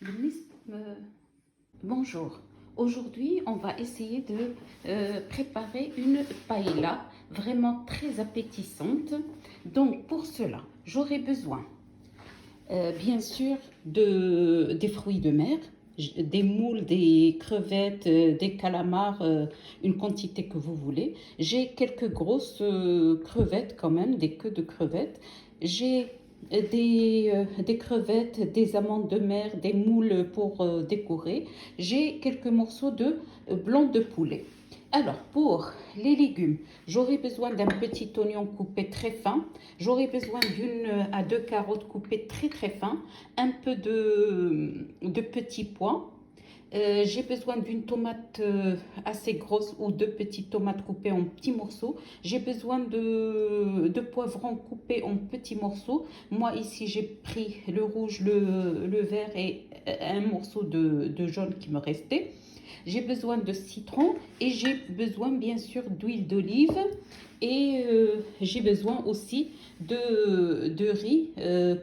Le mis- euh, Bonjour. Aujourd'hui, on va essayer de préparer une paella vraiment très appétissante. Donc, pour cela, j'aurai besoin, bien sûr, des fruits de mer, des moules, des crevettes, des calamars, une quantité que vous voulez. J'ai quelques grosses crevettes quand même, des queues de crevettes. J'ai des crevettes, des amandes de mer, des moules pour décorer. J'ai quelques morceaux de blanc de poulet. Alors, pour les légumes, j'aurai besoin d'un petit oignon coupé très fin. J'aurai besoin d'une à deux carottes coupées très très fin. Un peu de petits pois. J'ai besoin d'une tomate assez grosse ou deux petites tomates coupées en petits morceaux. J'ai besoin de poivrons coupés en petits morceaux. Moi ici j'ai pris le rouge, le vert et un morceau de jaune qui me restait. J'ai besoin de citron et j'ai besoin bien sûr d'huile d'olive et j'ai besoin aussi de riz,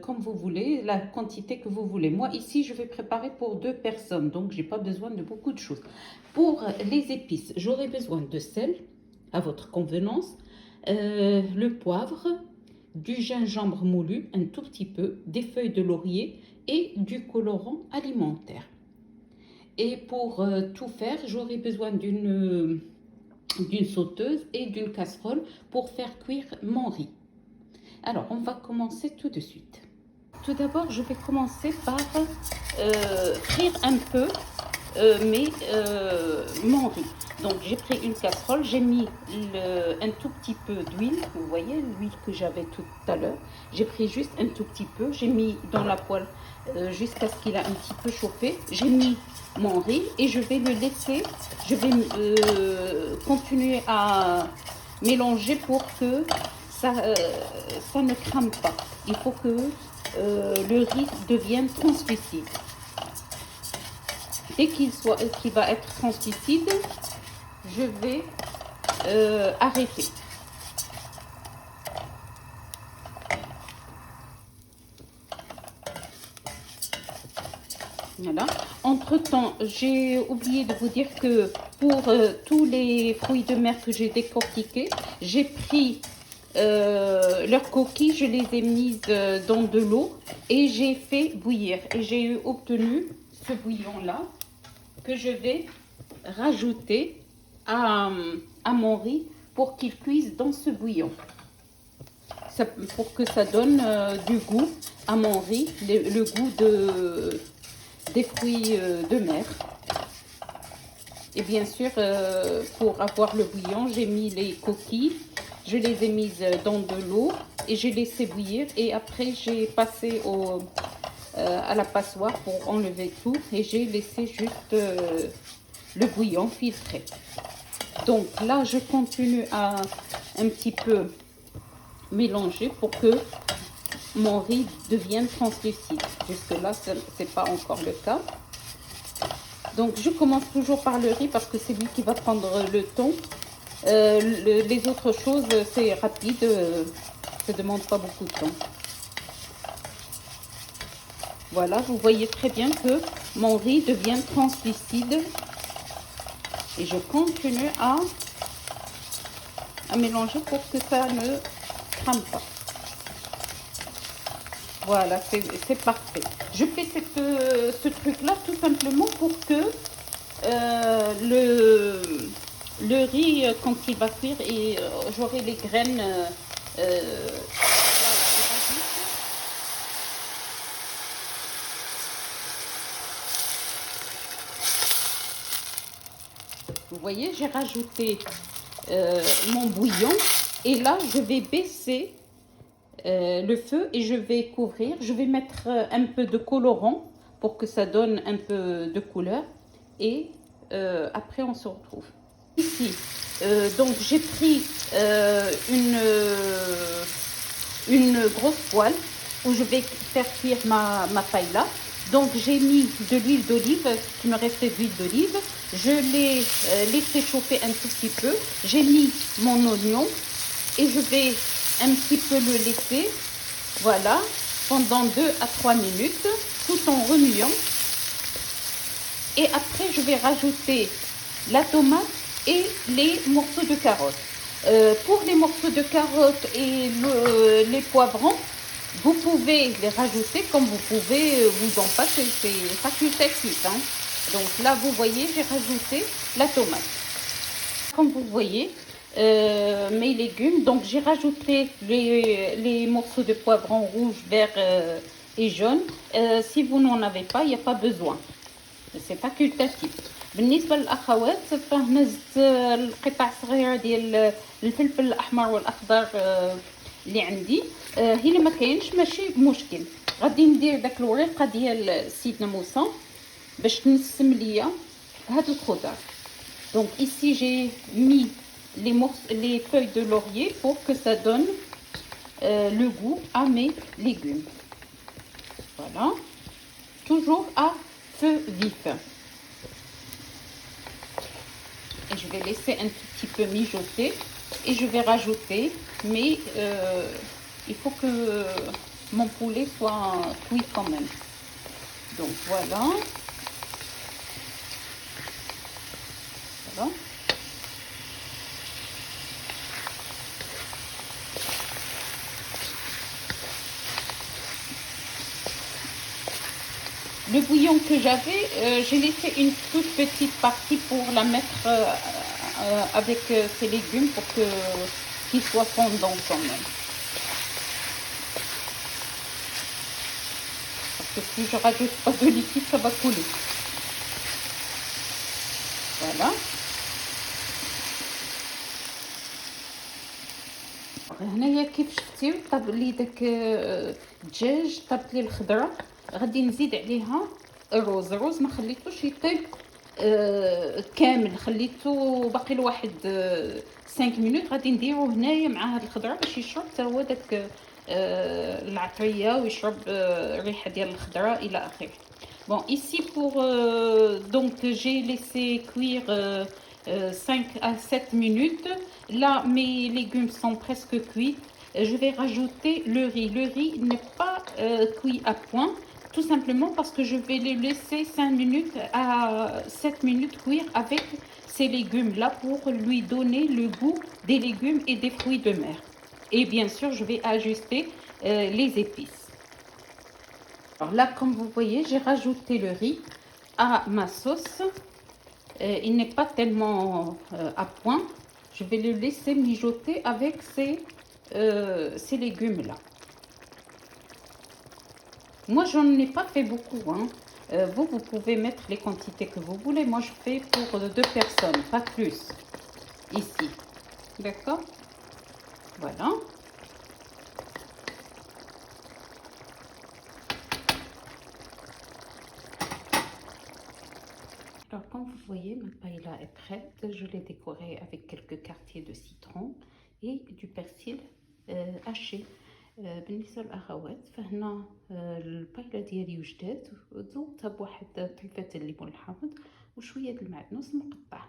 comme vous voulez, la quantité que vous voulez. Moi ici je vais préparer pour deux personnes, donc j'ai pas besoin de beaucoup de choses. Pour les épices, j'aurai besoin de sel à votre convenance, le poivre, du gingembre moulu, un tout petit peu, des feuilles de laurier et du colorant alimentaire. Et pour tout faire, j'aurai besoin d'une sauteuse et d'une casserole pour faire cuire mon riz. Alors, on va commencer tout de suite. Tout d'abord, je vais commencer par frire un peu mon riz. Donc, j'ai pris une casserole, j'ai mis un tout petit peu d'huile, vous voyez, l'huile que j'avais tout à l'heure. J'ai pris juste un tout petit peu, j'ai mis dans la poêle jusqu'à ce qu'il a un petit peu chauffé. J'ai mis mon riz et je vais le laisser, je vais continuer à mélanger pour que ça ne crame pas. Il faut que le riz devienne translucide. Dès qu'il va être translucide, je vais arrêter. Voilà. Entre-temps, j'ai oublié de vous dire que pour tous les fruits de mer que j'ai décortiqués, j'ai pris leurs coquilles, je les ai mises dans de l'eau et j'ai fait bouillir. Et j'ai obtenu ce bouillon-là que je vais rajouter à mon riz pour qu'il cuise dans ce bouillon. Pour que ça donne du goût à mon riz, le goût des fruits de mer. Et bien sûr, pour avoir le bouillon, j'ai mis les coquilles, je les ai mises dans de l'eau et j'ai laissé bouillir. Et après, j'ai passé à la passoire pour enlever tout et j'ai laissé juste le bouillon filtré. Donc là, je continue à un petit peu mélanger pour que mon riz devienne translucide. Jusque là, ce n'est pas encore le cas. Donc je commence toujours par le riz parce que c'est lui qui va prendre le temps. Les autres choses, c'est rapide, ça ne demande pas beaucoup de temps. Voilà, vous voyez très bien que mon riz devient translucide. Et je continue à mélanger pour que ça ne crame pas. Voilà, c'est parfait. Je fais ce truc-là tout simplement pour que le riz, quand il va cuire, et j'aurai les graines. Vous voyez, j'ai rajouté mon bouillon et là, je vais baisser le feu et je vais couvrir. Je vais mettre un peu de colorant pour que ça donne un peu de couleur et après on se retrouve. Ici, donc j'ai pris une grosse poêle où je vais faire cuire ma paella. Donc j'ai mis de l'huile d'olive, qui me restait d'huile d'olive. Je l'ai laissé chauffer un tout petit peu. J'ai mis mon oignon et je vais un petit peu le laisser, voilà, pendant 2 à 3 minutes, tout en remuant. Et après, je vais rajouter la tomate et les morceaux de carottes. Pour les morceaux de carottes et les poivrons, vous pouvez les rajouter comme vous pouvez vous en passer, c'est facultatif. Hein. Donc là, vous voyez, j'ai rajouté la tomate. Comme vous voyez, mes légumes, donc j'ai rajouté les morceaux de poivrons rouge, vert et jaune. Si vous n'en avez pas, il n'y a pas besoin. C'est facultatif. بالنسبه للاخوات فهنا زدت القطع الصغيره ديال الفلفل الاحمر والاخضر اللي عندي. هي ما كاينش ماشي مشكل، غادي ندير داك الوريقه ديال سيدنا موسى باش تنسم ليا هاد الخضر. Donc ici j'ai mis les feuilles de laurier pour que ça donne le goût à mes légumes. Voilà, toujours à feu vif. Et je vais laisser un tout petit peu mijoter et je vais rajouter, mais il faut que mon poulet soit cuit quand même. Donc voilà. Voilà. Le bouillon que j'avais, j'ai laissé une toute petite partie pour la mettre avec ces légumes pour qu'ils soient fondants quand même. Parce que si je rajoute pas de liquide, ça va couler. Voilà. هنايا كيف شفتيو طاب لي داك الدجاج، طابت لي الخضره. غادي نزيد عليها الرز ما خليتوش يطيب كامل، خليته باقي له واحد 5 مينوت. غادي نديرو هنايا مع هاد الخضره باش يشرب حتى هو داك العطريه ويشرب الريحه ديال الخضره الى اخره. Bon, ici pour donc j'ai laissé cuire 5 à 7 minutes. Là, mes légumes sont presque cuits. Je vais rajouter le riz. Le riz n'est pas cuit à point, tout simplement parce que je vais les laisser 5 minutes à 7 minutes cuire avec ces légumes-là pour lui donner le goût des légumes et des fruits de mer. Et bien sûr, je vais ajuster les épices. Alors là, comme vous voyez, j'ai rajouté le riz à ma sauce. Il n'est pas tellement à point. Je vais le laisser mijoter avec ces légumes-là. Moi, j'en ai pas fait beaucoup. Hein. Vous pouvez mettre les quantités que vous voulez. Moi, je fais pour 2 personnes, pas plus. Ici. D'accord? Voilà. Alors, comme vous voyez, ma paella est prête. Je l'ai décorée avec quelques quartiers de citron et du persil haché. بالنسبة للأخوات فهنا البايلا ديالي وجدات، ذوقتها بواحد طريفة الليمون الحامض وشوية المعدنوس مقطع.